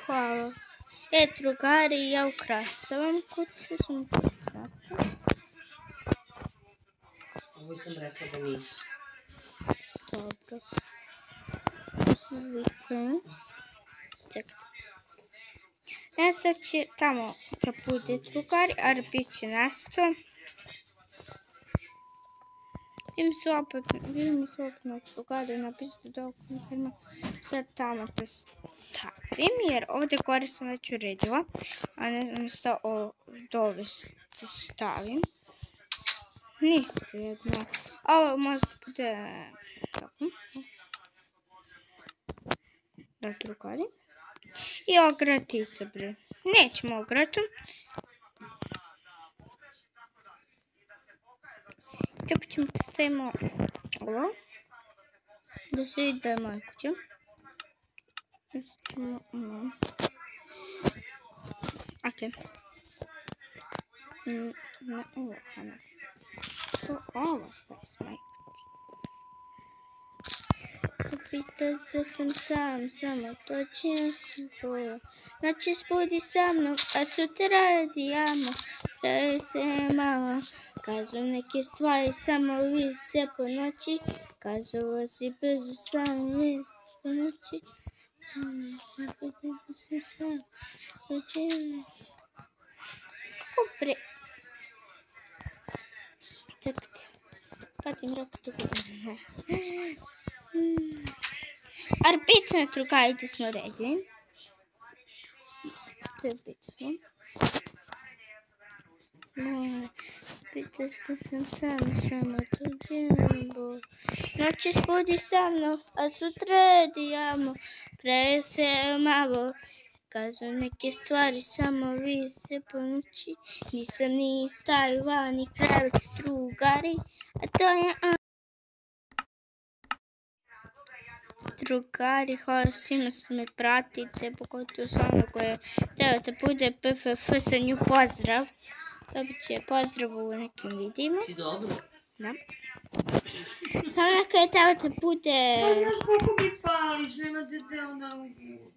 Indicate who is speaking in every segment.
Speaker 1: Hvala. Drugari, ja ukrasavam kuću, sam to zato.
Speaker 2: Ovo sam rekla da nisi.
Speaker 1: Dobro. Svikem. Čekajte. Nestat će tamo kad bude drugari, ali bit će nesto. Vi mi se opet na drugari napisati da u komentarima. Sad tamo da stavim, jer ovdje gore sam već uredila. A ne znam šta dovesti stavim. Niste jedno. Ovo možda bude tako. Da drugari. I ogratica, bre. Nećemo ogratu. Tako ćemo da stavimo ovo. Da se vidi da je moja kuća. Ok. Ne, ovo, ne. Ovo stavi s moje kuće. Pitas da sam sam, samo to će nas boja. Noći spudi sa mnom, a sutra radijamo. Pravi se malo, kažu neke stvari, samo vi se po noći. Kažu ovo si brzo sam, vi po noći. Pitas da sam sam, to će nas... Kako bre... Čekajte, patim rok to bude. Ali bitno je drugari da smo redili. To je bitno. Pitas da sam sam, samo tuđembo. Noći spudi sa mnom, a sutra radijamo. Praje se malo, kažu neke stvari, samo vi se po noći. Nisam ni stavio vani krevet drugari, a to je drugari, hvala svima što me pratite, pogotovo s vama koje treba da bude PFF sa nju pozdrav. Dobit će pozdrav u nekim vidima.
Speaker 2: Si dobro?
Speaker 1: Da. Samo neka je treba da bude...
Speaker 2: Pa znaš koliko mi pališ, nema da ona ugu.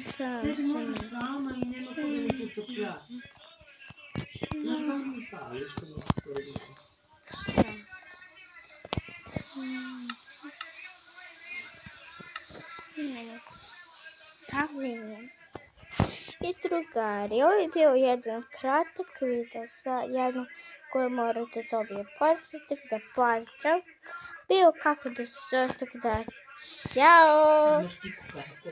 Speaker 2: Sedimo sama i nema koga mi tu toplja. Znaš kako mi pališ kad mi se poredimo?
Speaker 1: I drugari, ovo je bio jedan kratak video sa jednom koju morate dobije pozdrav, tako da pozdrav. Bio kako da se zove, tako da ćao!
Speaker 2: Imaš ti kako?